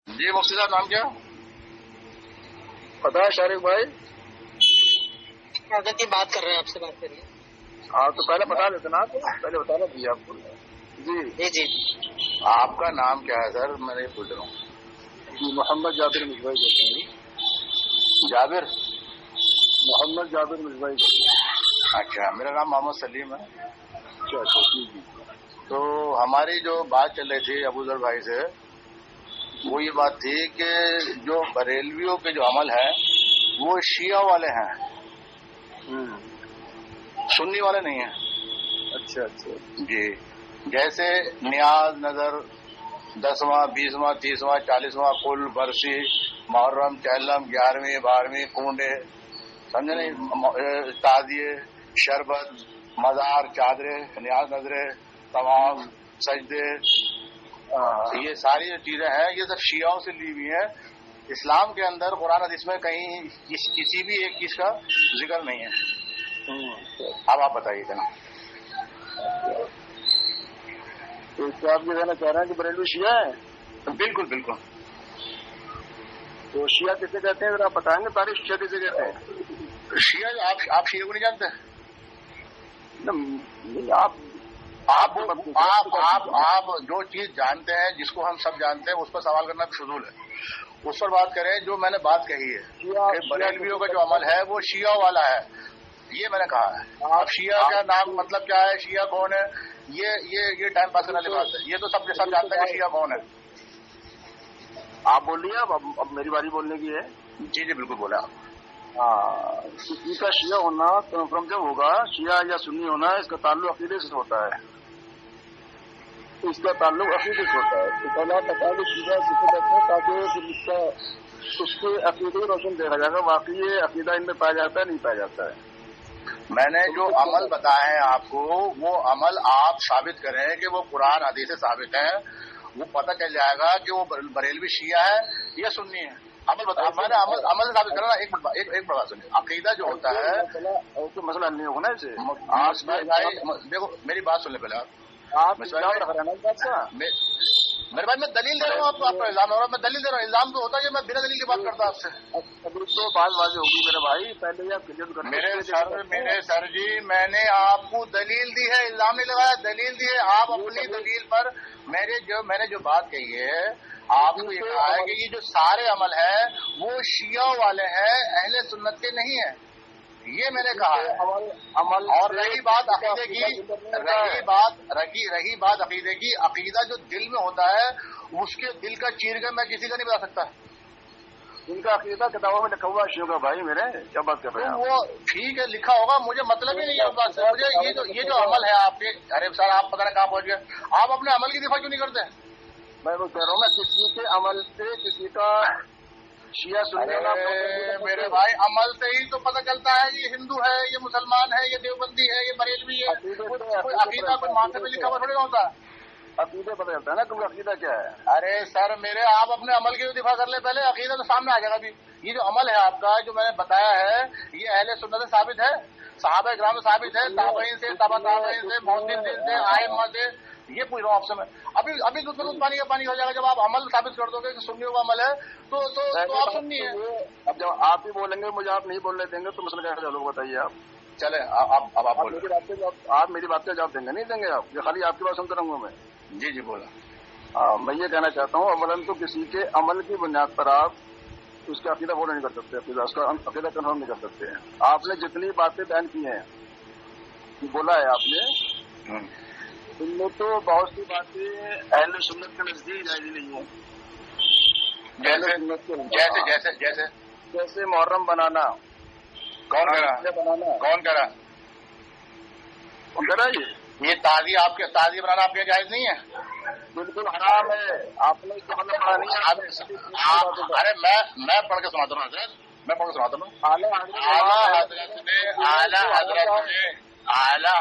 جی مفتی صاحب نام کیا؟ پتا ہے شارق بھائی؟ حضرت بات کر رہے ہیں، آپ سے بات کریے. ہاں تو پہلے بتا دیتے نا، آپ کو پہلے بتانا چاہیے آپ کو. جی جی جی آپ کا نام کیا ہے سر؟ میں نہیں پوچھ رہا ہوں. جی محمد جابر مصباحی کہتے ہیں. جابر؟ محمد جابر مصباحی کہتے ہیں. اچھا، میرا نام محمد سلیم ہے. اچھا اچھا جی جی. تو ہماری جو بات چل رہی تھی ابو ذر بھائی سے، وہ یہ بات تھی کہ جو بریلویوں کے جو عمل ہے وہ شیعہ والے ہیں، سنی والے نہیں ہیں. اچھا اچھا جی، جیسے نیاز نظر 10واں 20واں 30واں 40واں کل برسی محرم چہلم 11ویں 12ویں کنڈے، سمجھے نہیں، تعزیے شربت مزار چادریں نیاز نظریں طواف سجدے، یہ ساری جو چیزیں ہیں یہ سب شیعوں سے لی ہوئی ہیں. اسلام کے اندر قرآن حدیث میں کہیں کسی بھی ایک چیز کا ذکر نہیں ہے. اب آپ بتائیے نا. تو اس سے آپ یہ کہنا چاہ رہے ہیں کہ بریلوی شیعہ ہیں؟ بالکل بالکل. تو شیعہ کسے کہتے ہیں ذرا بتائیں گے؟ تاریخ شیعہ کسے کہتے ہیں؟ شیعہ آپ شیعہ کو نہیں جانتے؟ نہیں، آپ جو چیز جانتے ہیں، جس کو ہم سب جانتے ہیں، اس پر سوال کرنا فضول ہے. اس پر بات کریں جو میں نے بات کہی ہے کہ بریلویوں کا جو عمل ہے وہ شیعہ والا ہے، یہ میں نے کہا ہے. اب شیعہ کا نام مطلب کیا ہے، شیعہ کون ہے، یہ ٹائم پاس کرنے والی بات ہے. یہ تو سب کے سب جانتے ہیں کہ شیعہ کون ہے. آپ بول رہی ہیں، اب میری باری بولنے کی ہے. جی جی بالکل بولے آپ. ہاں، کسی کا شیعہ ہونا کنفرم جب ہوگا، شیعہ یا سنی ہونا، اس کا تعلق عقیدے سے ہوتا ہے. اس کا تعلق عقیدے سے ہوتا ہے. تو پہلا تقاضا شیعہ کسے کہتے ہیں تاکہ اس کے عقیدے روشن دیکھا جائے گا واقعی یہ عقیدہ ان میں پایا جاتا ہے نہیں پایا جاتا ہے. میں نے جو عمل بتایا ہے آپ کو، وہ عمل آپ ثابت کریں کہ وہ قرآن حدیث سے ثابت ہے، وہ پتہ چل جائے گا کہ وہ بریلوی شیعہ ہے یا سنی ہے. عمل بتا، میں نے عمل سے ثابت کرنا. ایک بات سنیں، عقیدہ جو ہوتا ہے مسئلہ نہیں ہوگا نا اسے. بھائی دیکھو میری بات سن لیں پہلے آپ رکھ رہے ہیں نا بات کا. میرے بھائی میں دلیل دے رہا ہوں آپ کو الزام ہو رہا ہے، میں دلیل دے رہا ہوں. الزام تو ہوتا ہے کہ میں بنا دلیل کی بات کرتا آپ سے. ابھی تو بات واضح ہوگی میرے بھائی، پہلے آپ کلیئر کریں. میرے سر جی، میں نے آپ کو دلیل دی ہے، الزام نہیں لگایا، دلیل دی ہے. آپ اپنی دلیل پر میں نے جو بات کہی ہے آپ کو یہ کہا ہے کہ یہ جو سارے عمل ہیں وہ شیعہ والے ہیں، اہل سنت کے نہیں ہیں، یہ میں نے کہا ہے. اور رہی بات عقیدے کی، رہی بات عقیدے کی، عقیدہ جو دل میں ہوتا ہے اس کے دل کا چیر کے میں کسی کا نہیں بتا سکتا. ان کا عقیدہ کتابوں میں لکھا ہوا شیعوں کا بھائی میرے، کیا بات کر رہے ہیں؟ وہ ٹھیک ہے لکھا ہوگا، مجھے مطلب ہی نہیں ہے اس بات سے. مجھے یہ جو عمل ہے آپ کے، ارے سر آپ پتہ نہیں کہاں پہنچ گئے، آپ اپنے عمل کی دفاع کیوں نہیں کرتے؟ میں وہ کہہ رہا ہوں نا، کسی کے عمل سے کسی کا شیعہ سنی ہونا. میرے بھائی عمل سے ہی تو پتہ چلتا ہے یہ ہندو ہے، یہ مسلمان ہے، یہ دیوبندی ہے، یہ بریلوی ہے. کوئی عقیدہ کوئی ماتھے پہ لکھا ہوا تھوڑی نہ ہوتا ہے. عقیدے پتہ چلتا ہے نا تمہیں عقیدہ کیا ہے. ارے سر میرے، آپ اپنے عمل کی دفاع کر لیں پہلے، عقیدہ تو سامنے آ جائے گا. ابھی یہ جو عمل ہے آپ کا جو میں نے بتایا ہے یہ اہل سنت سے ثابت ہے، صحابہ کرام سے ثابت ہے، تابعین سے، تابع تابعین سے، محدثین سے، ائمہ سے. یہ پوچھ رہا ہوں آپ سے میں. ابھی دودھ پانی کا پانی ہو جائے گا جب آپ عمل ثابت کر دو گے کہ سنیوں کا عمل ہے تو آپ سننی ہے. اب جب آپ ہی بولیں گے مجھے آپ نہیں بولنے دیں گے تو مسئلہ کیا چلو بتائیے آپ. چلے اب آپ میری بات کا جواب دیں گے نہیں دیں گے آپ؟ یہ خالی آپ کی بات سنتا رہوں گا میں. جی جی بولا. میں یہ کہنا چاہتا ہوں، اولاً تو کسی کے عمل کی بنیاد پر آپ اس کا عقیدہ فالو نہیں کر سکتے، اس کا عقیدہ کنفرم نہیں کر سکتے. آپ نے جتنی باتیں بیان کی ہیں، بولا ہے آپ نے، ان میں تو بہت سی باتیں اہل سنت کے نزدیک جائز نہیں ہیں. جیسے محرم بنانا. کون کہہ رہا؟ یہ تعزیہ آپ کے تعزیہ بنانا آپ کے جائز نہیں ہے؟ بالکل حرام ہے. آپ نے اس کا مطلب پڑھا نہیں ہے. ارے میں پڑھ کے سناتا ہوں حضرت، میں پڑھ کے سناتا ہوں. اعلیٰ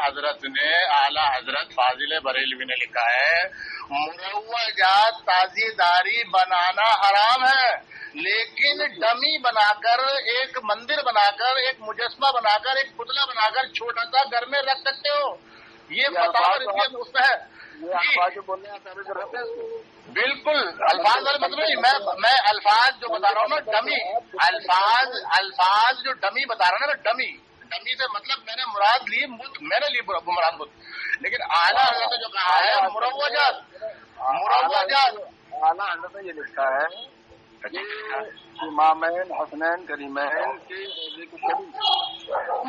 حضرت فاضل بریلوی نے لکھا ہے مروجات تعزیہ داری بنانا حرام ہے، لیکن ڈمی بنا کر، ایک مندر بنا کر، ایک مجسمہ بنا کر، ایک پتلا بنا کر چھوٹا سا گھر میں رکھ سکتے ہو. یہ فتاوی اس میں ہے. یہ الفاظ جو بولنے ہیں ثابت کر رہتے ہیں اس کو. بالکل الفاظ والے مطلب نہیں، میں الفاظ جو بتا رہا ہوں نا ڈمی، الفاظ جو ڈمی بتا رہا ہوں نا، ڈمی سے مطلب میں نے مراد لی مد، میں نے لی مراد مد، لیکن اعلیٰ حضرت نے جو کہا ہے مروجات. اعلیٰ حضرت نے یہ لکھا ہے کہ امامین حسنین کریمین کے روزے کی شبی.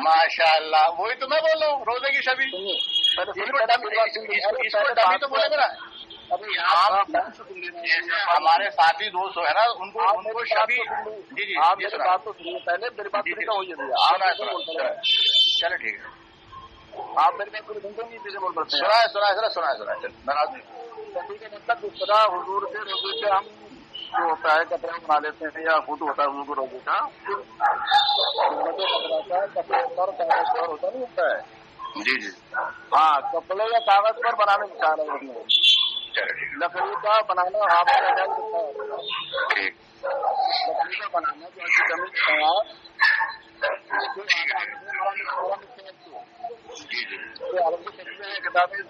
ماشاء اللہ، وہی تو میں بول رہا ہوں، روزے کی شبی. اس کو ڈمی تو بولے میرا. جیسے ہمارے ساتھی دوست ہے نا، ان کو شبی. جی جی آپ میری بات تو سنیے پہلے، میری بات پوری کا ہوئی ہے. چلو ٹھیک ہے، آپ میری بات پوری سنتے نہیں، پیچھے بول پڑتے ہیں. سنا چل ناراض نہیں. شبی کا مطلب اس طرح حضور کے روزے سے ہم جو ہوتا ہے کپڑا بنا لیتے ہیں یا خود ہوتا ہے حضور کے روزے کا، کپڑے پر کاغذ پر ہوتا نہیں ہوتا ہے. جی جی ہاں، کپڑے یا کاغذ پر بنانے کی چاہ رہے ہیں. لکڑی کا بنانا آپ نے لکڑی کا بنانا جو ایسی کمی کتابیں.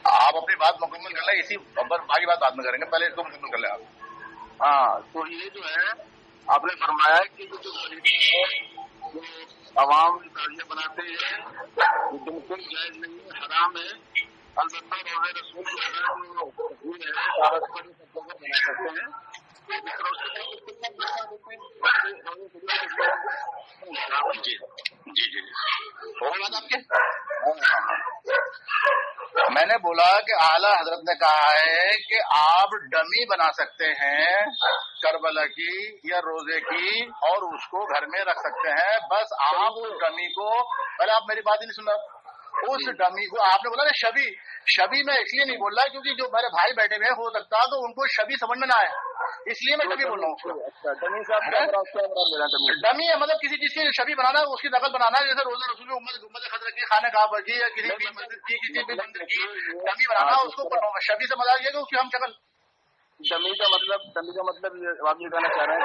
آپ اپنی بات مکمل کر لیں، اسی آگے بات بعد میں کریں گے، پہلے اس کو مکمل کر لیں آپ. ہاں، تو یہ جو ہے آپ نے فرمایا کہ یہ جو طریقہ ہے جو عوام تعزیہ بناتے ہیں وہ بالکل جائز نہیں ہے، حرام ہے. البتہ روزے رسول جو ہے کاغذ پر بنا سکتے ہیں. جی جی ہو گئی بات آپ کے. میں نے بولا کہ اعلیٰ حضرت نے کہا ہے کہ آپ ڈمی بنا سکتے ہیں کربلا کی یا روزے کی، اور اس کو گھر میں رکھ سکتے ہیں. بس آپ اس ڈمی کو، پہلے آپ میری بات ہی نہیں سنا، اس ڈمی کو آپ نے بولا نا شبی میں اس لیے نہیں بول رہا کیونکہ جو میرے بھائی بیٹھے ہوئے ہو سکتا تو ان کو شبی سمجھ میں نہ آئے، اس لیے میں ڈمی بول رہا ہوں. ڈمی ہے مطلب کسی چیز کی شبی بنانا، اس کی نقل بنانا، جیسے روزہ رسول گنبد خضرا کی، خانہ کعبہ کی، یا کسی بھی مسجد کی، کسی بھی مندر کی ڈمی بنانا، اس کو شبی سے مطلب یہ کہ اس کی ہم شکل. ڈمی کا مطلب آپ یہ کہنا چاہ رہے ہیں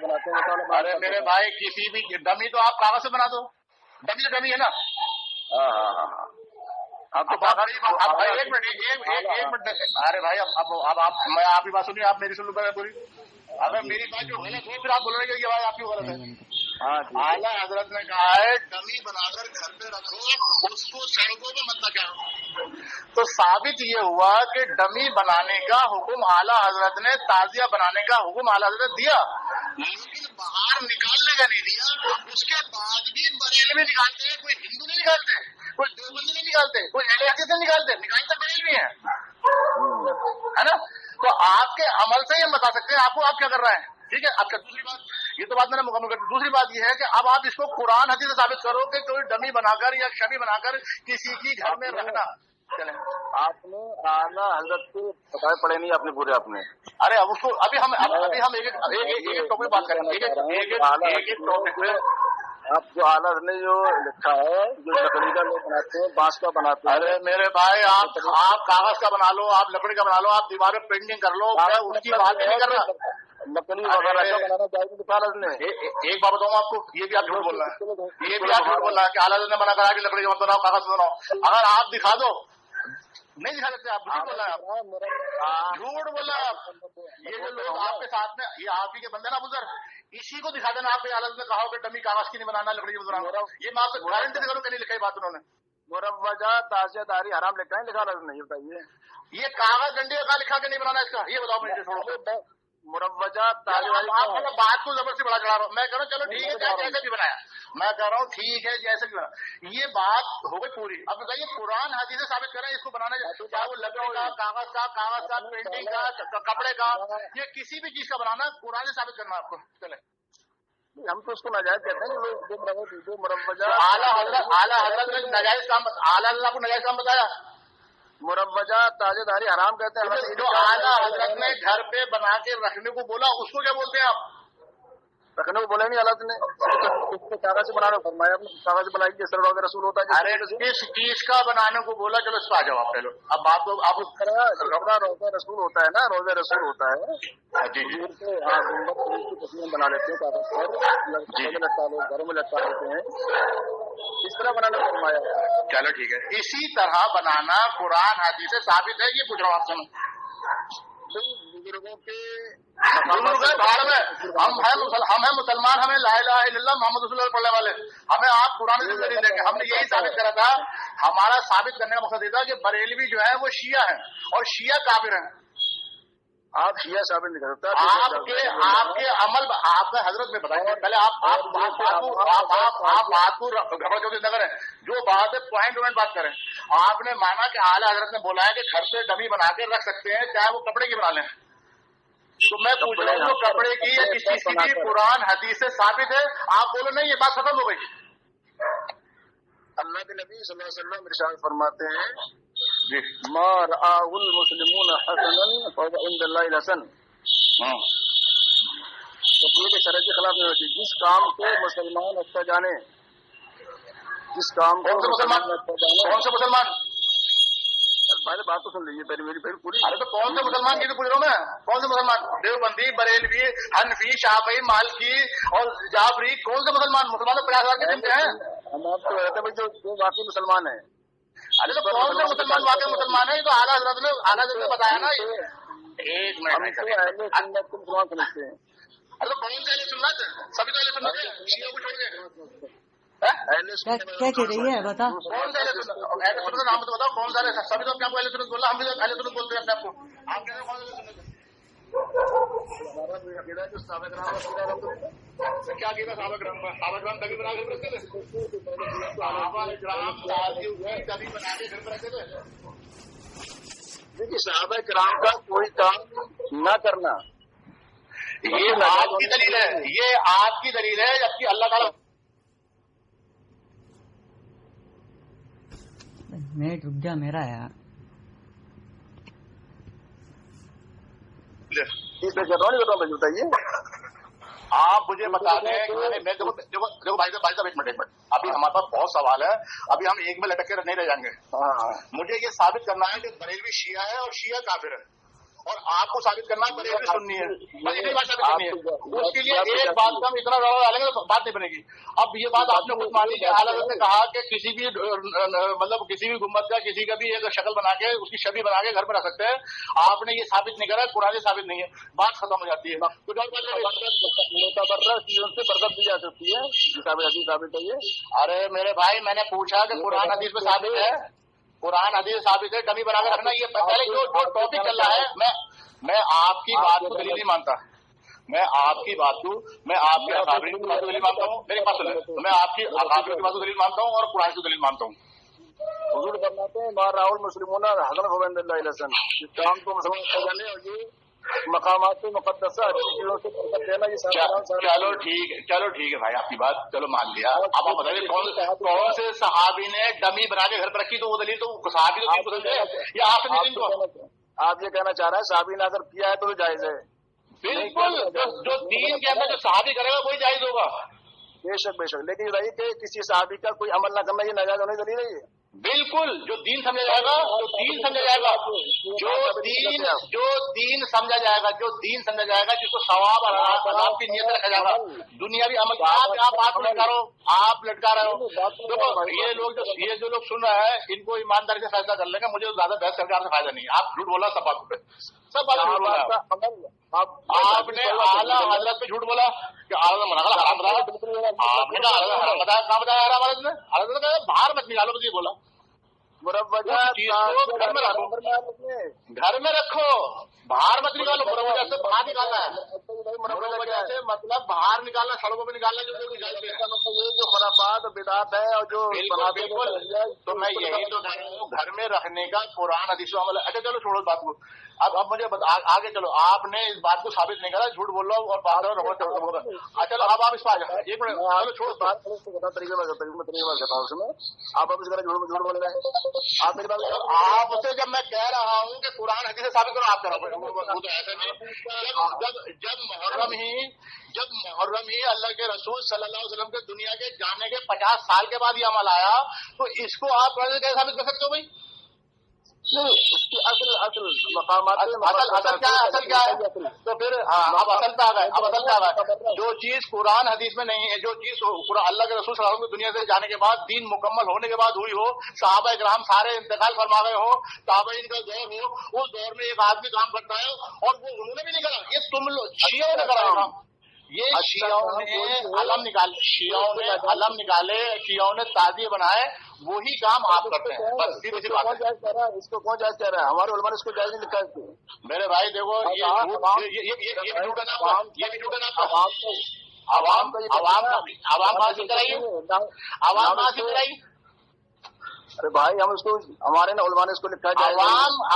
بناتے ہیں. ارے میرے بھائی کسی بھی ڈمی تو آپ کاغذ سے بنا دو، ڈمی تو ڈمی ہے نا. ہاں اب تو ایک منٹ ارے بھائی اب آپ میں آپ کی بات سنیے، آپ میری سن لو پوری. اگر میری بات جو غلط ہو پھر آپ بول رہے ہیں کہ یہ بات آپ کی غلط ہے. اعلیٰ حضرت نے کہا ہے ڈمی بنا کر گھر پہ رکھو، اس کو سڑکوں پہ مت لگاؤ. تو ثابت یہ ہوا کہ ڈمی بنانے کا حکم اعلیٰ حضرت نے، تعزیہ بنانے کا حکم اعلیٰ حضرت نے دیا، لیکن باہر نکالنے کا نہیں دیا. اس کے بعد بھی بریلوی نکالتے ہیں، کوئی ہندو نہیں نکالتے، کوئی دیوبندی نہیں نکالتے، کوئی اہل حدیث نہیں نکالتے، نکالتے بریلوی ہیں، ہے نا. تو آپ کے عمل سے یہ بتا سکتے ہیں آپ کو آپ کیا کر رہے ہیں. ٹھیک ہے. اب دوسری بات، یہ تو بات میں نے مکمل کر دی. دوسری بات یہ ہے کہ اب آپ اس کو قرآن حدیث سے ثابت کرو کہ کوئی ڈمی بنا کر یا شبی بنا کر کسی کی گھر میں رکھنا. چلیں آپ نے اعلیٰ حضرت کو بتائے پڑے نہیں اپنے پورے اپنے. ارے اب اس کو ابھی ہم ایک ٹاپک بات کریں گے، ایک ٹاپک پہ. آپ جو اعلیٰ نے جو لکھا ہے جو لکڑی کا لوگ بناتے ہیں، بانس کا بناتے ہیں. ارے میرے بھائی آپ کاغذ کا بنا لو، آپ لکڑی کا بنا لو، آپ دیوار پہ پینٹنگ کر لو، اس کی بات نہیں کر رہا. لکڑی وغیرہ کا بنانا چاہیے تو نے ایک بات بتاؤں آپ کو، یہ بھی آپ جھوٹ بول رہا ہے، یہ بھی آپ جھوٹ بول رہا ہے کہ اعلیٰ نے منع کرا کہ لکڑی کا بناؤ، کاغذ بناؤ. اگر آپ دکھا دو، نہیں دکھا سکتے آپ، جھوٹ بول رہے ہیں آپ، جھوٹ بول رہے ہیں آپ. یہ جو لوگ آپ کے ساتھ میں، یہ آپ ہی کے بندے نا بزرگ، اسی کو دکھا دینا. آپ کے عالت میں کہا کہ ڈمی کاغذ کی نہیں بنانا، لکڑی کی بنانا. یہ میں آپ سے گارنٹی دے کروں کہ نہیں لکھائی بات انہوں نے. مروجہ تعزیہ داری حرام لکھا ہے، لکھا نہیں بتائیے. یہ کاغذ ڈنڈی کا لکھا کے نہیں بنانا اس کا، یہ بتاؤ مجھے. مروجہ بات کو زبردستی بڑا چڑھا رہا ہوں. میں کہہ رہا ہوں چلو ٹھیک ہے جیسے بھی بنایا، میں کہہ رہا ہوں ٹھیک ہے جیسے بھی بنا، یہ بات ہو گئی پوری. اب بتائیے قرآن حدیث سے ثابت کریں اس کو بنانا، چاہے وہ لکڑی کا، کاغذ کا، پینٹنگ کا، کپڑے کا، یہ کسی بھی چیز کا بنانا قرآن سے ثابت کرنا آپ کو. چلے ہم تو اس کو ناجائز کہتے ہیں جو مروجہ اعلیٰ حضرت نے ناجائز کام، اعلیٰ حضرت کو ناجائز کام بتایا. مروجہ تازہ داری حرام کہتے ہیں. جو اعلیٰ حضرت نے گھر پہ بنا کے رکھنے کو بولا اس کو کیا بولتے ہیں آپ؟ رکھنے کو بولے نہیں حالت نے کاغذ سے بنانا فرمایا، کاغذ بنائی جس طرح روزہ رسول ہوتا ہے. ارے کس چیز کا بنانے کو بولا؟ چلو اس پہ آ جاؤ آپ پہلے. اب بات تو آپ روزہ رسول ہوتا ہے نا، روزہ رسول ہوتا ہے. ہاں گنبد کی تصویر بنا لیتے ہیں کاغذ پر، لٹکا لو، گھروں میں لٹکا لیتے ہیں. اس طرح بنانا فرمایا. چلو ٹھیک ہے. اسی طرح بنانا قرآن حدیث سے ثابت ہے. یہ پوچھ رہا ہوں آپ سے میں. بزرگوں کے بھاڑ میں ہم ہیں مسلمان, ہمیں لا الہ الا اللہ محمد رسول اللہ پڑھنے والے, ہمیں آپ قرآن سے دلیل دیں گے. ہم نے یہی ثابت کرا تھا. ہمارا ثابت کرنے کا مقصد یہ تھا کہ بریلوی جو ہے وہ شیعہ ہیں اور شیعہ کافر ہیں. آپ شیعہ ثابت نہیں کر سکتا. آپ کے عمل آپ نے حضرت میں بتایا. پہلے آپ بات کو گھبرا چوتھی نہ کریں. جو بات ہے پوائنٹ وائنٹ بات کریں. آپ نے مانا کہ اعلیٰ حضرت نے بولا ہے کہ گھر سے ڈمی بنا کے رکھ سکتے ہیں چاہے وہ کپڑے کی بنا لیں. تو میں پوچھ رہا ہوں وہ کپڑے کی یا کسی چیز کی قرآن حدیث سے ثابت ہے؟ آپ بولو نہیں یہ بات ختم ہو گئی. اللہ کے نبی صلی اللہ علیہ وسلم ارشاد فرماتے ہیں جی ما رآہ المسلمون حسنا فهو عند اللہ حسن. تو یہ شرع کے خلاف نہیں ہوتی. جس کام کو مسلمان اچھا جانے, جس کام کو مسلمان اچھا جانے. کون سے مسلمان؟ پہلے بات تو سن لیجیے میری پوری. ارے تو کون سے مسلمان کی تو پوچھ رہا ہوں میں. کون سے مسلمان؟ دیوبندی, بریلوی, حنفی, شافعی, مالکی اور جعفری. کون سے مسلمان؟ مسلمان تو 50,000 کے سمجھے ہیں. ہم آپ کو کہتے ہیں جو واقعی مسلمان ہیں. ارے تو کون سے مسلمان واقعی مسلمان ہیں؟ یہ تو اعلیٰ حضرت نے بتایا نا. ایک منٹ مسلمان سمجھتے ہیں. ارے تو کون سے اہل سنت؟ سبھی تو اہل سنت ہیں, شیعہ کو چھوڑ کے. کیا کہہ رہی ہے بتا. کون سے اہل سنت کا نام تو بتاؤ. کون سا سبھی تو اپنے آپ کو اہل سنت بول رہا. ہم بھی اہل سنت بولتے ہیں اپنے آپ کو. آپ کہتے ہیں کون سے سنت؟ کیا کیا صحابہ کرام کا؟ صحابہ کرام کبھی بنا کے رکھتے تھے. صحابہ کرام کبھی بنا کے گھر میں رکھتے تھے. دیکھیے صحابہ کرام کا کوئی کام نہ کرنا یہ آپ کی دلیل ہے. یہ آپ کی دلیل ہے جبکہ اللہ تعالیٰ. منٹ رک جا میرا یار. بتائیے آپ مجھے بتا دیں. دیکھو بھائی صاحب ایک منٹ. ابھی ہمارے پاس بہت سوال ہے. ابھی ہم ایک میں لٹک کے نہیں رہ جائیں گے. مجھے یہ ثابت کرنا ہے کہ بریلوی شیعہ ہے اور شیعہ کافر ہے, اور آپ کو ثابت کرنا ہے بریلوی سننی ہے. بس اتنی بات ثابت کرنی ہے. اس کے لیے ایک بات کا ہم اتنا روڑا ڈالیں گے تو بات نہیں بنے گی. اب یہ بات آپ نے خود مانی کہ اعلیٰ حضرت نے کہا کہ کسی بھی مطلب کسی بھی گنبد کا کسی کا بھی ایک شکل بنا کے اس کی چھبی بنا کے گھر میں رکھ سکتے ہیں. آپ نے یہ ثابت نہیں کرا, قرآن سے ثابت نہیں ہے. بات ختم ہو جاتی ہے. کچھ اور چیزوں سے برکت دی جا سکتی ہے. ثابت ہے یہ. ارے میرے بھائی میں نے پوچھا کہ قرآن حدیث میں ثابت ہے. قرآن حدیث ثابت ہے. ڈمی بنا کے رکھنا. یہ پہلے جو ٹاپک چل رہا ہے میں آپ کی بات کو دلیل نہیں مانتا. میں آپ کی بات کو میں آپ کے اکابرین کی بات کو دلیل مانتا ہوں. میرے پاس میں آپ کی اکابرین کی بات کو دلیل مانتا ہوں اور قرآن کو دلیل مانتا ہوں. حضور فرماتے ہیں ما راہ المسلمون حسنا فهو عند اللہ حسن. اس کام کو مسلمان اچھا جانے اور یہ مقامات مقدسہ چیزوں سے برکت دینا. یہ چلو ٹھیک ہے بھائی آپ کی بات چلو مان لیا. اب آپ بتائیے کون سے صحابی نے ڈمی بنا کے گھر پر رکھی؟ تو وہ دلیل تو صحابی تو پسند ہے یا آپ نے؟ آپ یہ کہنا چاہ رہا ہے صحابی نے اگر کیا ہے تو جائز ہے. بالکل جو دین کے اندر جو صحابی کرے گا وہی جائز ہوگا. بے شک لیکن رہی کہ کسی صحابی کا کوئی عمل نہ کرنا یہ ناجائز ہونے دلیل ہے. بالکل جو دین سمجھا جائے گا جو دین سمجھا جائے گا جو دین سمجھا جائے گا جس کو ثواب اور کی نیت رکھا جائے گا. دنیاوی عمل آپ لٹکا رہے ہو. دیکھو یہ جو لوگ سن رہے ہیں ان کو ایمانداری سے فیصلہ کر لیں گے. مجھے زیادہ بحث کر کے آپ سے فائدہ نہیں. آپ جھوٹ بولا سب باتوں پہ سب بات جھوٹ بولا. آپ نے اعلیٰ حضرت پہ جھوٹ بولا کہ حرام بتایا. آپ نے کہا حرام بتایا. کہاں بتایا حرام حضرت نے؟ حضرت نے کہا باہر مت نکالو. مجھے بولا گھر میں رکھو باہر مت نکالو. مروجہ سے باہر نکالنا ہے. مروجہ سے مطلب باہر نکالنا, سڑکوں پہ نکالنا. جو خرافات بدعات ہے اور جو بالکل تو میں یہی تو کہہ رہا ہوں گھر میں رکھنے کا قرآن حدیث عمل. اچھا چلو چھوڑو بات کو. اب مجھے آگے چلو. آپ نے اس بات کو ثابت نہیں کرا, جھوٹ بول رہا ہوں اور بات چلو اب آپ اس پہ آ جائیں. ایک منٹ چلو چھوڑو بات. طریقے میں آپ اس طرح جھوٹ بول رہے ہیں. آپ سے جب میں کہہ رہا ہوں کہ قرآن حدیث سے ثابت کرو آپ کرو. وہ تو ایسا نہیں. جب محرم ہی اللہ کے رسول صلی اللہ علیہ وسلم کے دنیا کے جانے کے 50 سال کے بعد یہ عمل آیا تو اس کو آپ کیسے ثابت کر سکتے ہو بھائی؟ اس کی اصل مقامات اصل کیا ہے تو پھر اب اصل پہ آ گئے. جو چیز قرآن حدیث میں نہیں ہے، جو چیز اللہ کے رسول صلی اللہ علیہ وسلم کی دنیا سے جانے کے بعد، دین مکمل ہونے کے بعد ہوئی ہو، صحابہ کرام سارے انتقال فرما گئے ہو، تابعین کا دور ہو، اس دور میں ایک آدمی کام کرتا ہے اور وہ انہوں نے بھی نہیں کرا، یہ تم لوگ شیعوں نے کرا کام. یہ شیعوں نے علم نکالے، علم نکالے، شیعوں نے تعزیے بنائے، وہی کام آپ کرتے ہیں. بس سیدھی سی بات ہے. اس کو کون جائز کہہ رہا ہے؟ ہمارے علماء نے اس کو جائز نہیں لکھا ہے. میرے بھائی دیکھو یہ بھی جھوٹ ہے نا، یہ بھی جھوٹ ہے نا. عوام کہاں سے کرائیے، عوام کہاں سے کرائیے. ارے بھائی ہم اس کو، ہمارے نا علماء نے اس کو لکھا ہے.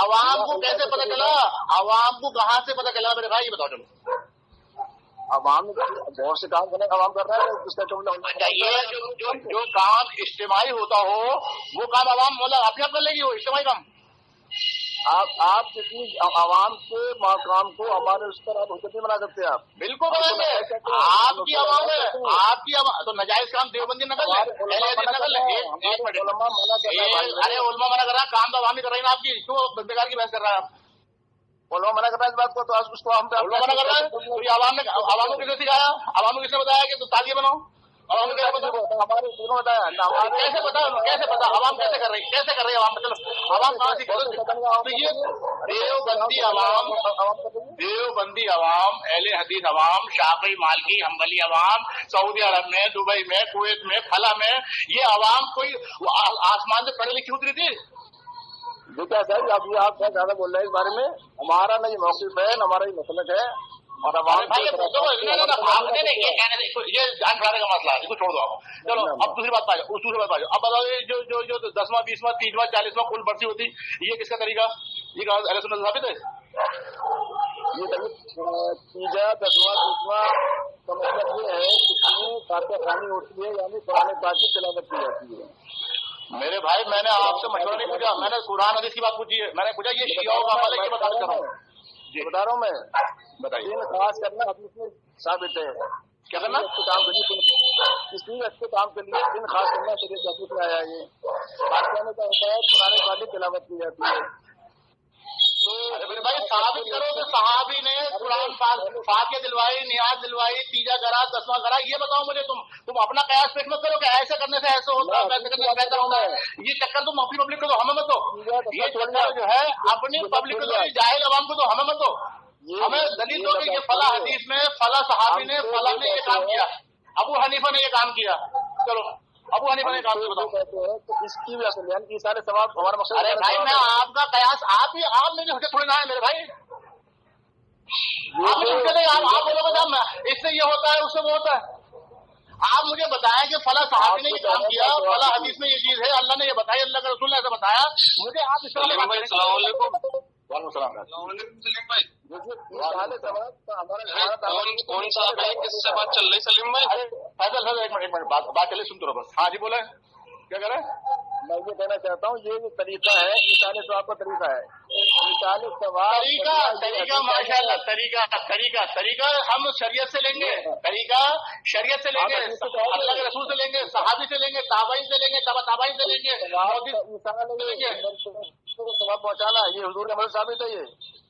عوام کو کیسے پتا چلا؟ عوام کو کہاں سے پتا چلا میرے بھائی یہ بتاؤ. چلو عوام بہت سے کام کرنے کا عوام کر رہا ہے، اس کا جو کام اجتماعی ہوتا ہو وہ کام عوام مطلب اپنے آپ کر لے گی، وہ اجتماعی کام. آپ کتنی عوام کے کام کو ہمارے اس پر آپ حجت نہیں بنا سکتے. آپ بالکل بنائیں گے. آپ کی عوام ہے، آپ کی تو نجائز کام دیوبندی نہ کر لے. ارے علماء منع کر رہا، کام تو عوام ہی کر رہی نا. آپ کی کیوں بندگار کی بحث کر رہا ہے؟ آپ علماء منع کر رہا ہے اس بات کو، تو اس کو ہم علماء منع کر رہا ہے. تو یہ عوام کو کس نے سکھایا؟ عوام کو کس نے بتایا کہ تو تعزیے بناؤ؟ عوام کو کیسے پتا؟ ہمارے بتایا کیسے پتا؟ کیسے پتا؟ عوام کیسے کر رہی؟ کیسے کر رہی ہے عوام؟ چلو عوام کہاں سے؟ تو یہ دیوبندی عوام، دیوبندی عوام، اہل حدیث عوام، شافعی مالکی حنبلی عوام، سعودی عرب میں، دبئی میں، کویت میں، فلاں میں، یہ عوام کوئی آسمان سے پڑھی لکھی اتری تھی؟ دیکھا صاحب آپ بہت زیادہ بول رہے ہیں اس بارے میں. ہمارا نہ یہ موقف ہے، نہ ہمارا یہ مسلک ہے. اور عوام یہ جان چھڑانے کا مسئلہ ہے، اس کو چھوڑ دو آپ. چلو اب دوسری بات پا جاؤ، دوسری بات پا جاؤ. اب بتاؤ جو 10واں 20واں 30واں 40واں کل برسی ہوتی، یہ کس کا طریقہ؟ یہ اہل سنت ثابت ہے. یہ تیجا 10واں 20واں کا مطلب یہ ہے کہ فاتحہ خوانی ہوتی ہے، یعنی قرآن پاک کی تلاوت کی جاتی ہے. میرے بھائی میں نے آپ سے مشورہ نہیں پوچھا، میں نے قرآن حدیث کی بات پوچھی ہے. میں نے پوچھا یہ شیعوں کا عمل ہے، یہ بتا رہا ہوں. بتا رہا ہوں میں. بتائیے. دین خاص کرنا حدیث میں ثابت ہے. کیا کرنا؟ کسی اچھے کام کے لیے دن خاص کرنا شریعت حدیث میں آیا. یہ بات کہنے کا ہوتا ہے قرآن پاک کی تلاوت کی جاتی ہے. میرے بھائی ثابت کرو کہ صحابی نے قرآن پاک فاتحہ دلوائی، نیاز دلوائی، تیجا کرا، 10واں کرا. یہ بتاؤ مجھے. تم اپنا قیاس پیش مت کرو کہ ایسے کرنے سے ایسے ہوتا ہے، ویسے کرنے سے بہتر ہوتا ہے. یہ چکر تم اپنی پبلک کو دو، ہمیں مت دو. یہ چکر جو ہے اپنی پبلک کو دو، جاہل عوام کو دو، ہمیں مت دو. ہمیں دلیل دو کہ یہ فلاں حدیث میں فلاں صحابی نے فلاں نے یہ کام کیا، ابو حنیفہ نے یہ کام کیا. چلو ابو حنیفہ نے کام کیا بتاؤ. اس کی بھی اصل ہے کہ سارے ثواب ہمارا مقصد. ارے بھائی میں آپ کا قیاس آپ میری حجت تھوڑی نہ ہے میرے بھائی. آپ بولو گے اس سے یہ ہوتا ہے، اس سے وہ ہوتا ہے. آپ مجھے بتائیں کہ فلاں صحابی نے یہ کام کیا، فلاں حدیث میں یہ چیز ہے، اللہ نے یہ بتایا، اللہ کے رسول نے ایسا بتایا. مجھے آپ اس طرح بات. السلام علیکم. وعلیکم السلام. سلیم بھائی ہمارا کون سا ہے، کس سے بات چل رہی سلیم بھائی؟ فیصل ایک منٹ بات چلے، سن تو رہو بس. ہاں جی بولے، کیا کہہ رہے ہیں؟ میں یہ کہنا چاہتا ہوں یہ جو طریقہ ہے ایشان ثواب کا طریقہ ہے. ایشان ثواب طریقہ ماشاء اللہ طریقہ ہم شریعت سے لیں گے. طریقہ شریعت سے لیں گے، اللہ کے رسول سے لیں گے، صحابی سے لیں گے، تابعین سے لیں گے، تبع تابعین سے لیں گے. ثواب پہنچانا یہ حضور کے عمل ثابت ہے. یہ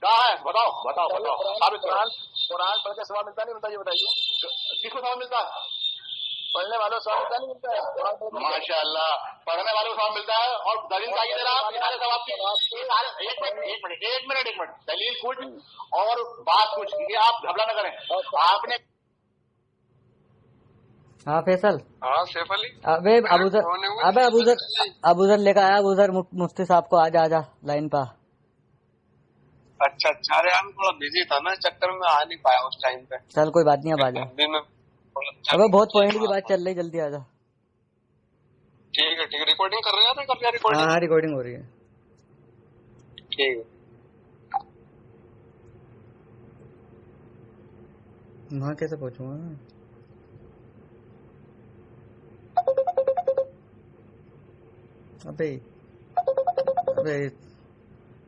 کہاں ہے؟ بتاؤ ثابت کرو. قرآن پڑھ کے ثواب ملتا نہیں ملتا؟ یہ بتائیے کس کو ثواب ملتا ہے؟ پڑھنے والوں ثواب ملتا نہیں ملتا ہے؟ ماشاء اللہ پڑھنے والوں کو ثواب ملتا ہے. اور دلیل چاہیے ذرا آپ سارے ثواب کی. ایک منٹ دلیل کچھ اور بات کچھ، یہ آپ گھبرا نہ کریں. آپ نے ہاں فیصل. ہاں سیف علی. ابوذر لے کر آیا. ابوذر مفتی صاحب کو آجا لائن پہ. اچھا ارے ہم تھوڑا بزی تھا نا، چکر میں آ نہیں پایا اس ٹائم پہ. چل کوئی بات نہیں، اب آ جا. ابے بہت پوائنٹ کی بات چل رہی، جلدی آ جا. ٹھیک ہے ریکارڈنگ کر رہے ہیں. ہاں ریکارڈنگ ہو رہی ہے. ٹھیک ہے. وہاں کیسے پہنچوں گا؟ ابے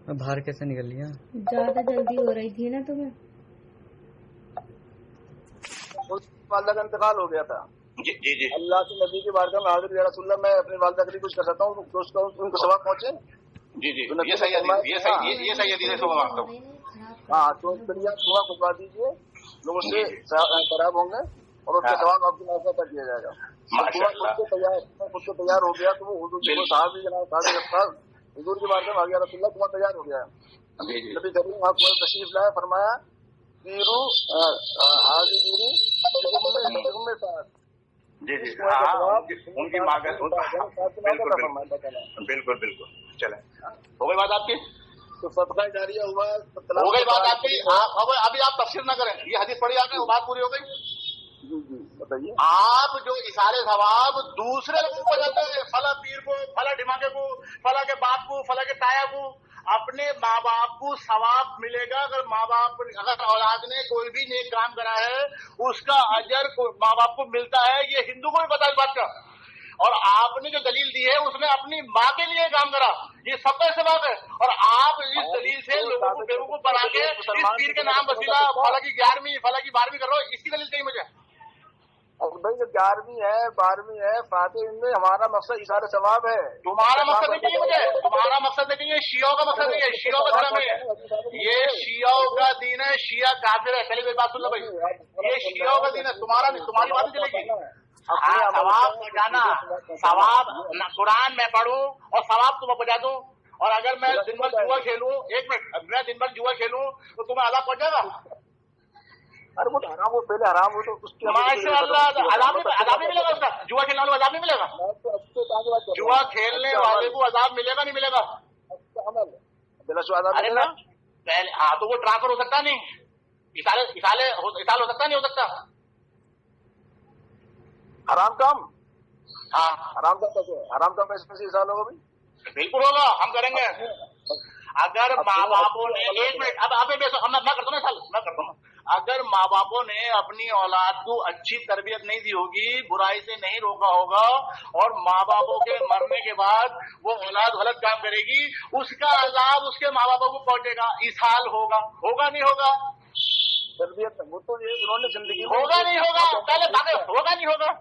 میں باہر کیسے نکل لیا؟ زیادہ جلدی ہو رہی تھی نا تمہیں. والدہ کا انتقال ہو گیا تھا. جی اللہ کے نبی کی بارگاہ میں حاضر یا رسول اللہ، میں اپنی والدہ کے لیے کچھ کر سکتا ہوں تو ان کو ثواب پہنچے. جی جی یہ صحیح حدیث، یہ صحیح حدیث ہے، اس کو میں مانتا ہوں. ہاں تو پھر آپ صبح خطبہ دیجیے، لوگ اس سے خراب ہوں گے اور اس کا ثواب آپ کی نظر پر دیا جائے گا. خود کو تیار ہو گیا تو وہ حضور صاحب حضور کے بارے میں آ گیا رسول اللہ تمہارا تیار ہو گیا. نبی کریم آپ کو تشریف لائے، فرمایا پیرو حاضر جی جی ہاں ان کی ماں کا بالکل بالکل. چلیں ہو گئی بات آپ کی، تو صدقہ جاریہ ہوا. ہو گئی بات آپ کی. ابھی آپ تفسیر نہ کریں، یہ حدیث پڑھی آپ نے، وہ بات پوری ہو گئی. جی جی بتائیے. آپ جو اثار ثواب دوسرے لوگوں کو جاتے ہیں، فلاں پیر کو، فلاں ڈھماکے کو، فلاں کے باپ کو، فلاں کے تایا کو، اپنے ماں باپ کو ثواب ملے گا. اگر اولاد نے کوئی بھی نیک کام کرا ہے اس کا اجر ماں باپ کو ملتا ہے. یہ ہندو کو بھی پتا ہے اس بات کا. اور آپ نے جو دلیل دی ہے اس نے اپنی ماں کے لیے کام کرا، یہ سب کا ثواب ہے. اور آپ اس دلیل سے لوگوں کو بیوقوف بنا کے اس پیر کے نام وسیلہ فلاں کی 11ویں فلاں کی 12ویں کر رہا ہو، اس کی دلیل چاہیے مجھے. بھائی جو 11ویں ہے 12ویں ہے فاتح، ان میں ہمارا مقصد اشارہ ثواب ہے. تمہارا مقصد نہیں چاہیے مجھے، تمہارا مقصد نہیں ہے، شیعوں کا مقصد نہیں ہے، شیعوں کا دھرم ہے، یہ شیعوں کا دین ہے. شیعہ کافر ہے. پہلے میری بات سن لو بھائی، یہ شیعوں کا دین ہے، تمہارا نہیں. تمہاری بات نہیں چلے گی. ثواب پہنچانا، ثواب قرآن میں پڑھوں اور ثواب تمہیں پہنچا دوں. اور اگر میں دن بھر جوا کھیلوں، ایک منٹ، میں دن بھر جوا کھیلوں تو تمہیں عذاب پہنچے گا. ارے وہ حرام، وہ پہلے حرام ہو تو اس کے ماشاء اللہ عذاب نہیں ملے گا. اس کا جوا کھیلنے والے کو عذاب نہیں ملے گا. جوا کھیلنے والے کو عذاب ملے گا نہیں ملے گا؟ ارے نا پہلے ہاں تو وہ ٹرانسفر ہو سکتا نہیں، اسال ہو سکتا نہیں ہو سکتا. حرام کام، ہاں حرام کام کیسے؟ حرام کام کیسے سال ہوگا بھائی؟ بالکل ہوگا، ہم کریں گے. اگر ماں باپوں نے ایک منٹ اب میں کرتا ہوں، میں کرتا ہوں. اگر ماں باپوں نے اپنی اولاد کو اچھی تربیت نہیں دی ہوگی، برائی سے نہیں روکا ہوگا، اور ماں باپوں کے مرنے کے بعد وہ اولاد غلط کام کرے گی، اس کا عذاب اس کے ماں باپوں کو پہنچے گا. اسحال ہوگا نہیں ہوگا؟ تربیت وہ تو یہ انہوں نے زندگی ہوگا نہیں ہوگا؟ پہلے ہوگا نہیں ہوگا؟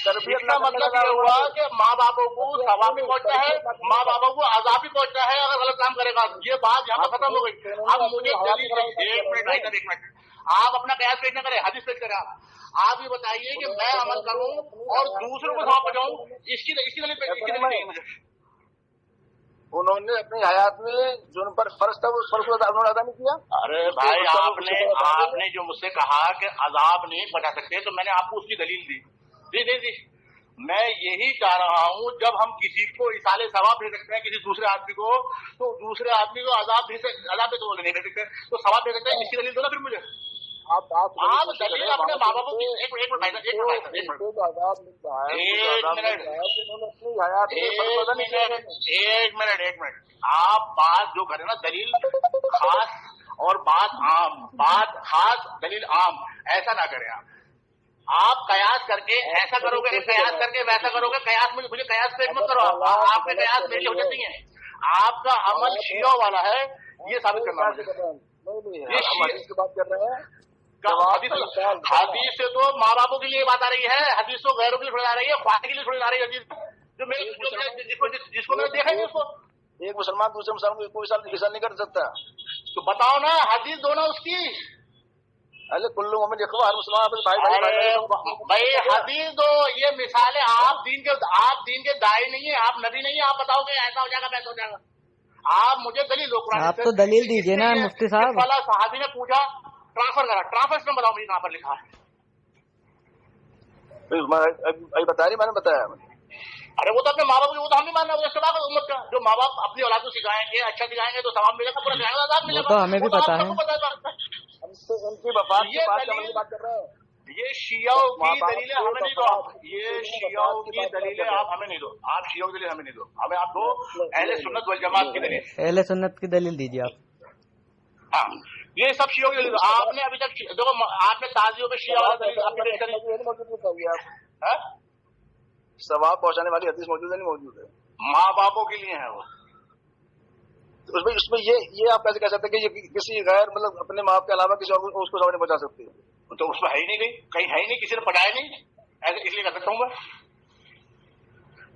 تربیت کا مطلب یہ ہوا کہ ماں باپوں کو ثواب بھی پہنچتا ہے، ماں باپوں کو عذاب بھی پہنچتا ہے اگر غلط کام کرے گا. یہ بات یہاں پر ختم ہو گئی. اب مجھے ایک منٹ آپ اپنا قیاس پیش نہ کریں، حدیث پیش کریں. آپ یہ بتائیے کہ میں عمل کروں اور دوسروں کو ثواب پہنچاؤں، اس کی دلیل نہیں مجھے. انہوں نے اپنی حیات میں جو ان پر فرض تھا وہ فرض انہوں نے ادا نہیں کیا. ارے بھائی آپ نے جو مجھ سے کہا کہ عذاب نہیں بچا سکتے تو میں نے آپ کو اس کی دلیل دی. جی میں یہی چاہ رہا ہوں جب ہم کسی کو اصالے ثواب دے سکتے ہیں کسی دوسرے آدمی کو، تو دوسرے آدمی کو عذاب تو نہیں دے سکتے، تو ثواب دے سکتے ہیں. اس کی دلیل دو نا پھر مجھے. آپ دلیل اپنے ماں باپوں کی ایک منٹ آپ بات جو کریں نا دلیل خاص اور بات عام، بات خاص دلیل عام، ایسا نہ کریں. آپ قیاس کر کے ایسا کرو گے، قیاس کر کے ویسا کرو گے. قیاس مجھے قیاس پیش مت کرو. آپ کے قیاس میری حجت نہیں ہے. آپ کا عمل شیعوں والا ہے، یہ ثابت کرنا مجھے. حدیث کی بات کر رہے ہیں. حدیث سے تو ماں باپوں کے لیے بات آ رہی ہے، حدیث تو غیروں کے لیے تھوڑی آ رہی ہے، خواہ کے لیے تھوڑی آ رہی ہے. جس کو میں نے دیکھا نہیں اس کو. ایک مسلمان دوسرے مسلمان کو کوئی سال نہیں کر سکتا. تو بتاؤ نا حدیث دو نا اس کی. ارے کلو میں دیکھو ہر مسلمان بھائی حدیث دو. یہ مثالیں آپ دین کے داعی نہیں ہیں، آپ نبی نہیں ہیں. آپ بتاؤ کہ ایسا ہو جائے گا ویسا ہو جائے گا. آپ مجھے دلیل دو. آپ تو دلیل دیجیے نا مفتی صاحب. فلاں صحابی نے پوچھا ٹرانسفر کرا، ٹرانسفر بتاؤ مجھے کہاں پر لکھا ہے. بتا رہی میں نے بتایا. ارے وہ تو اپنے ماں باپ وہ تو ہم نہیں ماننا، وہ سب امت کا جو ماں باپ اپنی اولاد کو سکھائیں گے، اچھا سکھائیں گے تو ثواب ملے گا، پورا عذاب ملے گا. تو ہمیں بھی پتا ہے. ان کی وفات کی بات کر رہے ہیں. یہ شیعوں کی دلیلیں ہمیں نہیں دو. یہ شیعوں کی دلیلیں آپ ہمیں نہیں دو. آپ شیعوں کی دلیل ہمیں نہیں دو. ہمیں آپ دو اہل سنت والجماعت کی دلیل. اہل سنت کی دلیل دیجیے آپ. ہاں یہ سب شیعوں کی دلیل. آپ نے ابھی تک دیکھو آپ نے تازیوں پہ شیعہ والا دلیل ثواب پہنچانے والی حدیث موجود ہے نہیں موجود ہے؟ ماں باپوں کے لیے ہے وہ. اس میں یہ آپ کیسے کہہ سکتے ہیں کہ یہ کسی غیر مطلب اپنے ماں باپ کے علاوہ کسی اور کو اس کو ثواب نہیں پہنچا سکتی؟ تو اس میں ہے ہی نہیں، کہیں ہے ہی نہیں، کسی نے پڑھایا نہیں ایسے، اس لیے کہہ سکتا ہوں میں.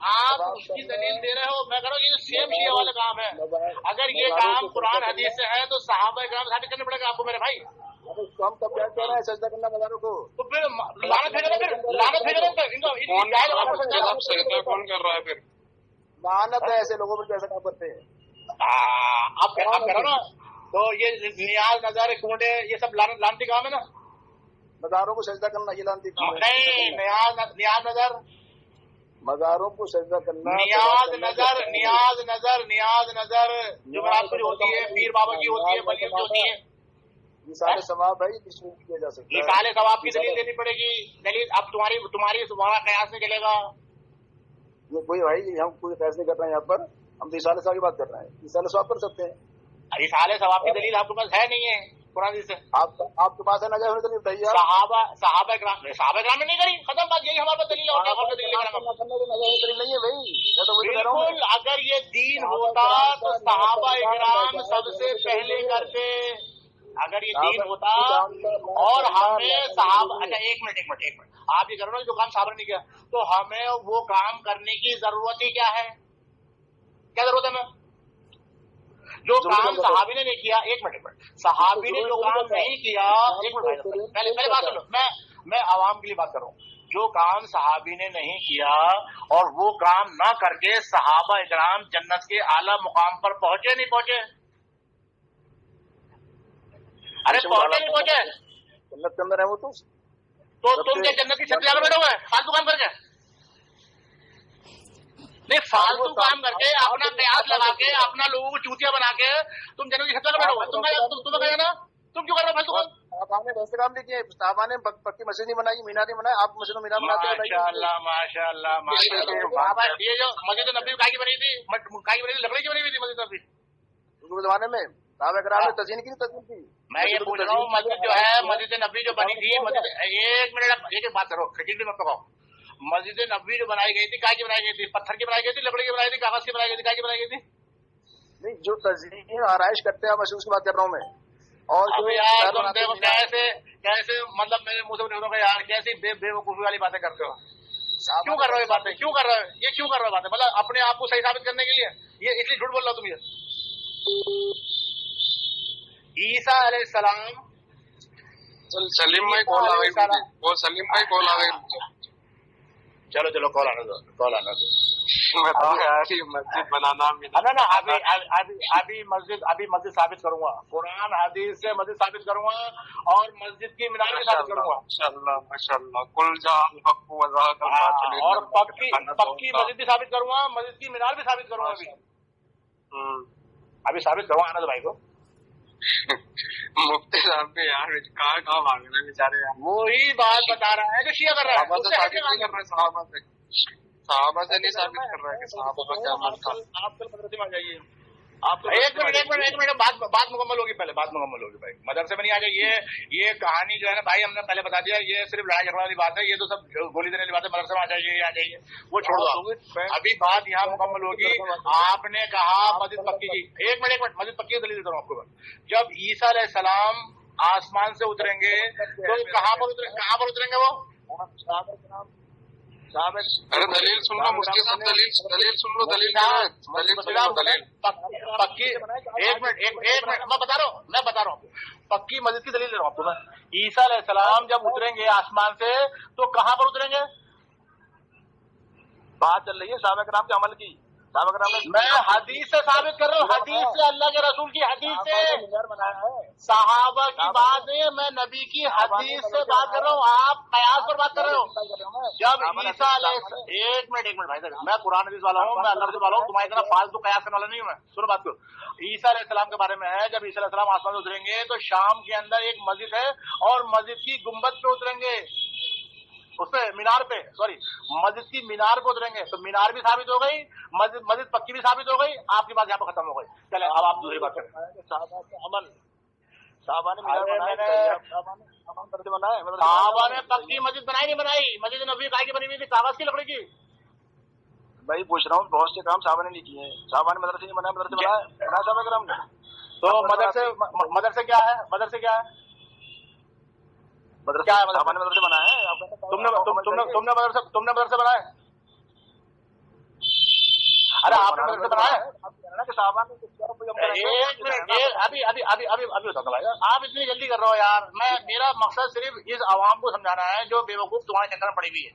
آپ اس کی دلیل دے رہے ہو. میں کہہ رہا ہوں یہ سیم شیعہ والا کام ہے. اگر یہ کام قرآن حدیث سے ہے تو صحابہ کرام ثابت کرنے پڑے گا آپ کو میرے بھائی. اس کو ہم کب کیا کہہ رہے ہیں سجدہ کرنا مزاروں کو؟ تو پھر لعنت بھیجو نا, پھر لعنت بھیجو نا. کون کر رہا ہے پھر؟ لعنت ہے ایسے لوگوں پر کیسے کام کرتے ہیں. آپ کرو نا. تو یہ نیاز نظر کنڈے یہ سب لعنتی کام ہے نا. مزاروں کو سجدہ کرنا یہ لعنتی کام ہے. نہیں, نیاز نظر, مزاروں کو سجدہ کرنا, نیاز نظر جمعرات کو جو ہوتی ہے, پیر بابا کی ہوتی ہے, ولی کی ہوتی ہے. یہ سارے ثواب ہے, یہ شروع کیا جا سکتا ہے. یہ سارے ثواب کی دلیل دینی پڑے گی. دلیل اب تمہارا قیاس نہیں چلے گا. یہ کوئی بھائی ہم کوئی فیصلے کر رہے ہیں یہاں پر, ہم تو رسالے ثواب کی بات کر رہے ہیں. رسالے ثواب کر سکتے ہیں. رسالے ثواب کی دلیل آپ کے پاس ہے نہیں ہے قرآن سے. آپ کے پاس ہے نہ ہونے دلیل بتائیے. صحابہ کرام نے نہیں کری, ختم بات. یہی ہمارے پاس دلیل ہے. دلیل نہیں ہے بھائی. بالکل, اگر یہ دین ہوتا تو صحابہ کرام سب سے پہلے کرتے. اگر یہ دین ہوتا اور ہمیں صحابہ, اچھا ایک منٹ آپ یہ کرو نا جو کام صحابہ نے نہیں کیا تو ہمیں وہ کام کرنے کی ضرورت ہی کیا ہے؟ کیا ضرورت ہے ہمیں؟ جو کام صحابی نے نہیں کیا, ایک منٹ صحابی نے جو کام نہیں کیا, ایک منٹ پہلے بات سنو, میں عوام کے لیے بات کر رہا ہوں. جو کام صحابی نے نہیں کیا اور وہ کام نہ کر کے صحابہ اکرام جنت کے اعلیٰ مقام پر پہنچے نہیں پہنچے؟ ارے پہنچے نہیں پہنچے؟ جنت کے اندر ہے وہ. تو تم کیا جنت کی چھت لگا بیٹھے ہوئے فالتو کام کر کے؟ نہیں, فالتو کام کر کے اپنا قیاس لگا کے اپنا لوگوں کو چوتیا بنا کے تم جنت کی چھت لگا بیٹھے ہوئے. تمہیں کہا نا تم کیوں کر رہے ہو فالتو کام؟ صحابہ نے ویسے کام نہیں کیے. صحابہ نے پکی مسجد نہیں بنائی, مینار نہیں بنایا. آپ مسجد و مینار بناتے ہیں. ماشاء اللہ. یہ جو مسجد نبی کائی کی بنی تھی, لکڑی کی بنی ہوئی تھی مسجد نبی زمانے میں. صحابہ کرام نے تزئین کی. میں یہ پوچھ رہا ہوں مسجد جو ہے مسجد نبی جو بنی تھی, ایک منٹ ایک بات کرو, کھچڑی مت پکاؤ. مسجد نبی جو بنائی گئی تھی کائی کی بنائی گئی تھی؟ پتھر کی بنائی گئی تھی, لکڑی کی بنائی تھی, کاغذ کی بنائی گئی تھی, کائی کی بنائی گئی تھی؟ نہیں, جو تزئین آرائش کرتے ہیں میں اس کی بات کر رہا ہوں میں. اور کیسے مطلب میرے منہ سے نکلوں گا یار, کیسی بے وقوفی والی باتیں کرتے ہو. کیوں کر رہے ہو یہ باتیں, کیوں کر رہے ہو یہ, کیوں کر رہے ہو باتیں؟ مطلب اپنے آپ کو صحیح ثابت کرنے کے لیے یہ اس لیے جھوٹ بول رہا ہو تم. یہ عیسیٰ علیہ السلام, سلیم بھائی کال آ گئی, سلیم بھائی کال آ گئی. چلو کال آنا دو. مسجد بنانا ابھی مسجد ثابت کروں گا, قرآن حدیث سے مسجد ثابت کروں گا اور مسجد کی مینار بھی ثابت کروں گا. ماشاء اللہ کل جا اور پکی مسجد بھی ثابت کروں گا, مسجد کی مینار بھی ثابت کروں گا. ابھی ثابت کروں گا. آنا دو بھائی کو. مفتی صاحب کے یار کہاں مانگ رہے ہیں بیچارے. وہی بات بتا رہا ہے جو شیعہ کر رہا ہے. صحابہ سے نہیں ثابت کر رہا ہے کہ صحابہ کا کیا عمل تھا. آپ کل مدرسے میں آ جائیے. ایک منٹ بات مکمل ہوگی, پہلے بات مکمل ہوگی بھائی. مدرسے میں نہیں آ جائیے. یہ کہانی جو ہے نا بھائی ہم نے پہلے بتا دیا, یہ صرف لڑائی جھگڑنے والی بات ہے, یہ تو سب گولی دینے والی بات ہے. مدرسے میں آ جائیے, وہ چھوڑ دو. ابھی بات یہاں مکمل ہوگی. آپ نے کہا مسجد پکی کی. ایک منٹ مسجد پکی دلیل دیتا ہوں آپ کو. جب عیسیٰ علیہ السلام آسمان سے اتریں گے تو کہاں پر اتریں گے وہ؟ ارے دلیل سن لو مفتی صاحب, دلیل سن لو, دلیل پکی. ایک منٹ میں بتا رہا ہوں پکی مسجد کی دلیل دے رہا ہوں آپ کو. میں عیسیٰ علیہ السلام جب اتریں گے آسمان سے تو کہاں پر اتریں گے؟ بات چل رہی ہے صحابہ کرام کے عمل کی. میں حدیث سے ثابت کر رہا ہوں, حدیث سے, اللہ کے رسول کی حدیث سے. صحابہ کی بات نہیں ہے, میں نبی کی حدیث سے بات کر رہا ہوں. آپ قیاس پر بات کر رہے ہو. جب عیسیٰ علیہ ایک منٹ بھائی صاحب, میں قرآن حدیث والا ہوں, میں اللہ رسول والا ہوں, تمہاری طرح فالتو قیاس کرنے والا نہیں ہوں میں. سنو بات کرو. عیسیٰ علیہ السلام کے بارے میں ہے, جب عیسیٰ علیہ السلام آسمان سے اتریں گے تو شام کے اندر ایک مسجد ہے اور مسجد کی گنبد پہ اتریں گے, اس پہ مینار پہ, مسجد کی مینار پہ اتریں گے. تو مینار بھی ثابت ہو گئی, مسجد پکی بھی ثابت ہو گئی. آپ کی بات یہاں پہ ختم ہو گئی. چلے اب آپ دوسری بات کریں. صحابہ نے پکی مسجد بنائی نہیں بنائی؟ مسجد نبی کائی کی بنی ہوئی تھی, کاغذ کی, لکڑی کی. بھائی پوچھ رہا ہوں, بہت سے کام صحابہ نے نہیں کیے ہیں. صحابہ نے مدرسے نہیں بنایا, مدرسے بنایا صحابہ کرام نے. تو مدرسے کیا ہے؟ مدرسے کیا ہے؟ صحابہ نے مدرسے بنایا ہے. تم نے مدرسے بنائے؟ ارے آپ نے مدرسے بنایا کہ صحابہ نے ایک منٹ ابھی ہوتا بھائی آپ اتنی جلدی کر رہے ہو یار. میرا مقصد صرف اس عوام کو سمجھانا ہے جو بے وقوف تمہارے چکر میں پڑی ہوئی ہے.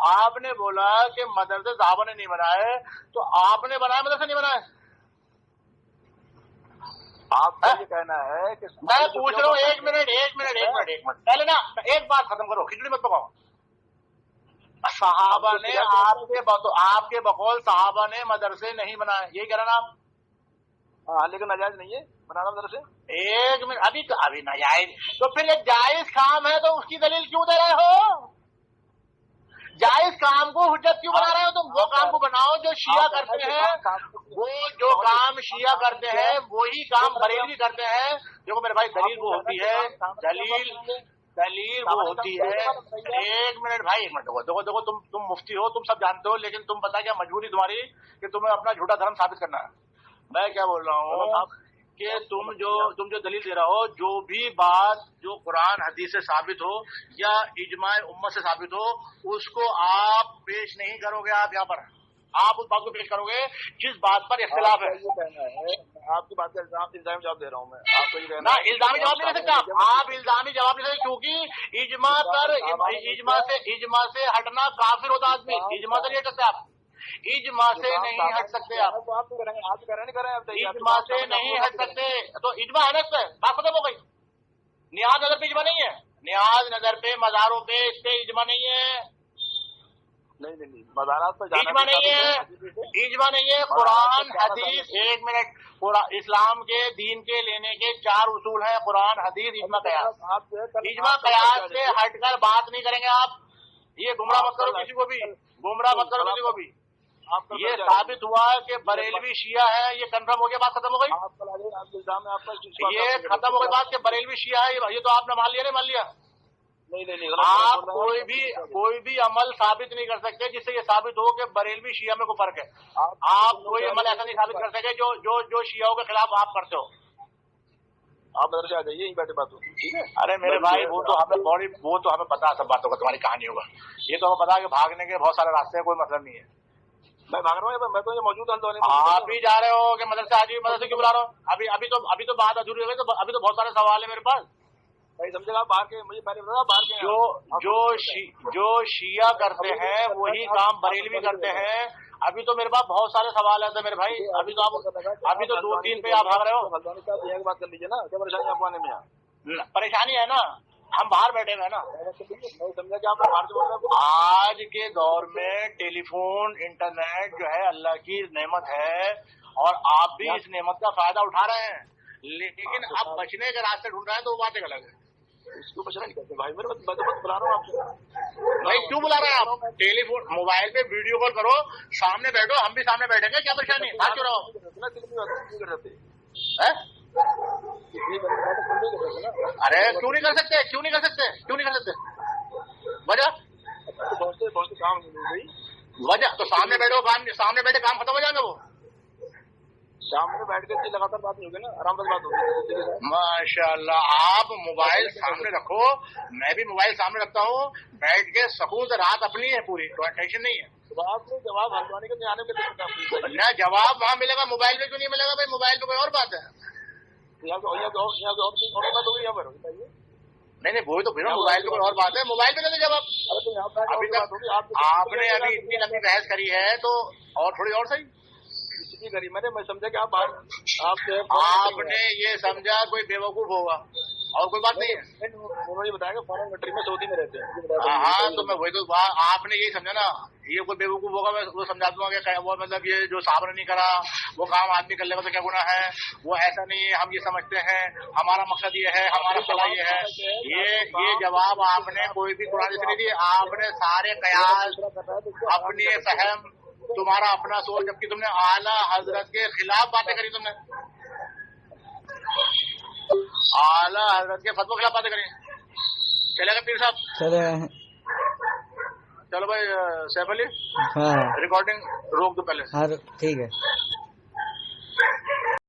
آپ نے بولا کہ مدرسے صحابہ نے نہیں بنائے تو آپ نے بنائے مدرسے نہیں بنائے. آپ کا یہ کہنا ہے کہ میں پوچھ رہا ہوں ایک منٹ پہلے نا ایک بات ختم کرو, کھچڑی مت پکاؤ. صحابہ نے آپ کے بقول صحابہ نے مدرسے نہیں بنائے, یہی کہہ رہا نا آپ؟ ہاں لیکن ناجائز نہیں ہے بنانا مدرسے. ایک منٹ ابھی ناجائز تو پھر یہ جائز کام ہے تو اس کی دلیل کیوں دے رہے ہو؟ جائز کام کو حجت کیوں بنا رہے ہو؟ تم وہ کام کو بناؤ جو شیعہ کرتے ہیں, وہ جو کام شیعہ کرتے ہیں وہی کام بریلوی کرتے ہیں. دیکھو میرے بھائی دلیل وہ ہوتی ہے, دلیل وہ ہوتی ہے. ایک منٹ بھائی ایک منٹ دیکھو تم مفتی ہو, تم سب جانتے ہو, لیکن تم پتا کیا مجبوری تمہاری کہ تمہیں اپنا جھوٹا دھرم ثابت کرنا ہے. میں کیا بول رہا ہوں کہ تم جو دلیل دے رہا ہو, جو بھی بات جو قرآن حدیث سے ثابت ہو یا اجماع امت سے ثابت ہو, اس کو آپ پیش نہیں کرو گے. آپ یہاں پر آپ اس بات کو پیش کرو گے جس بات پر اختلاف ہے. یہ کہنا ہے آپ کی بات کا الزامی جواب دے رہا ہوں میں آپ کو. نہ الزامی جواب نہیں دے سکتا آپ الزامی جواب نہیں دے سکتے, کیونکہ اجماع سے ہٹنا کافر ہوتا آدمی. اجماع سے نہیں ہٹ سکتے آپ, اجماع سے نہیں ہٹ سکتے آپ, اجماع سے نہیں ہٹ سکتے. تو اجماع ہے نا اس پہ بات ختم ہو گئی. نیاز نظر پہ اجماع نہیں ہے, نیاز نظر پہ مزاروں پہ اس پہ اجماع نہیں ہے. نہیں مزارات پر اجماع نہیں ہے. قرآن حدیث ایک منٹ اسلام کے دین کے لینے کے 4 اصول ہیں, قرآن حدیث اجماع قیاس. اجماع قیاس سے ہٹ کر بات نہیں کریں گے آپ. یہ گمراہ مت کرو کسی کو بھی, گمراہ مت کرو کسی کو بھی. یہ ثابت ہوا کہ بریلوی شیعہ ہے, یہ کنفرم ہو گیا, بات ختم ہو گئی. یہ ختم ہو گئی بات کہ بریلوی شیعہ ہے, یہ تو آپ نے مان لیا. نہیں مان لیا آپ کوئی بھی عمل ثابت نہیں کر سکتے جس سے یہ ثابت ہو کہ بریلوی شیعہ میں کوئی فرق ہے. آپ کوئی عمل ایسا نہیں ثابت کر سکتے جو شیعوں کے خلاف آپ کرتے ہو. آپ مدرسے آ جائیے, باتیں بات ہوتی ٹھیک ہے. ارے میرے بھائی وہ تو ہمیں پتا سب باتوں کا, تمہاری کہانی ہوگا. یہ تو ہمیں پتا کہ بھاگنے کے بہت سارے راستے ہیں, کوئی مطلب نہیں ہے. میں بھاگ رہا ہوں, میں تو یہ موجود ہوں. آپ ہی جا رہے ہو کہ مدرسے آ جائیے, مدرسے کیوں بلا رہا ہوں؟ ابھی تو بات ادھوری ہو گئی, تو ابھی تو بہت سارے سوال ہیں میرے پاس. سمجھے گا باہر کے, مجھے پہلے بتا باہر کے جو شیعہ کرتے ہیں وہی کام بریلوی کرتے ہیں. ابھی تو میرے پاس بہت سارے سوال ہیں میرے بھائی. ابھی تو 2-3 پہ آپ بھاگ رہے ہو. بات کر لیجیے نا, کیا پریشانی آپ کو آنے میں؟ پریشانی ہے نا, ہم باہر بیٹھے ہوئے ہیں نا. سمجھا کہ آپ باہر سے بول رہے ہیں. آج کے دور میں ٹیلی فون انٹرنیٹ جو ہے اللہ کی نعمت ہے, اور آپ بھی اس نعمت کا فائدہ اٹھا رہے ہیں, لیکن اب بچنے کے راستے ڈھونڈ رہے ہیں, تو وہ باتیں الگ ہے. اس کو بچنا نہیں کرتے بھائی, میرے بلا رہا ہوں آپ سے. بھائی کیوں بلا رہے ہیں آپ؟ ٹیلی فون موبائل پہ ویڈیو کال کرو, سامنے بیٹھو, ہم بھی سامنے بیٹھیں گے, کیا پریشانی ہے؟ بات کیوں رہو؟ ارے کیوں نہیں کر سکتے وجہ تو سامنے بیٹھو, سامنے بیٹھے کام ختم ہو جائے گا. وہ سامنے بیٹھ کے لگاتار بات نہیں ہوگی نا, آرام سے بات ہوگی. ماشاء اللہ, آپ موبائل سامنے رکھو, میں بھی موبائل سامنے رکھتا ہوں, بیٹھ کے سکون سے رات اپنی ہے پوری, کوئی ٹینشن نہیں ہے. جواب ہلوانے کے آنے کے نہ جواب وہاں ملے گا, موبائل پہ کیوں نہیں ملے گا بھائی؟ موبائل پہ کوئی اور بات ہے. نہیں وہی تو پھر موبائل پہ کوئی اور بات ہے, موبائل پہ کیسے جواب؟ ابھی تک آپ نے ابھی اتنی لمبی بحث کری ہے تو اور تھوڑی اور صحیح کری میں نے, میں سمجھا کہ آپ نے یہ سمجھا کوئی بیوقوف ہوگا, اور کوئی بات نہیں ہے. انہوں نے بتایا کہ فارن کنٹری میں سعودی میں رہتے ہیں. ہاں تو میں وہی تو آپ نے یہی سمجھا نا, یہ کوئی بیوقوف ہوگا, میں وہ سمجھا دوں گا کہ وہ مطلب یہ جو صاحب نے نہیں کرا وہ کام آدمی کر لے گا تو کیا گناہ ہے. وہ ایسا نہیں ہے, ہم یہ سمجھتے ہیں, ہمارا مقصد یہ ہے, ہمارا فلاح یہ ہے. یہ جواب آپ نے کوئی بھی قرآن سے نہیں دی. آپ نے سارے قیاس, اپنی فہم, تمہارا اپنا سوچ, جبکہ تم نے اعلیٰ حضرت کے خلاف باتیں کری, تم نے اعلیٰ حضرت کے فتوے کے خلاف باتیں کری. چلے گا پیر صاحب؟ چلو بھائی سیف علی, ریکارڈنگ روک دو پہلے. ہاں ٹھیک ہے.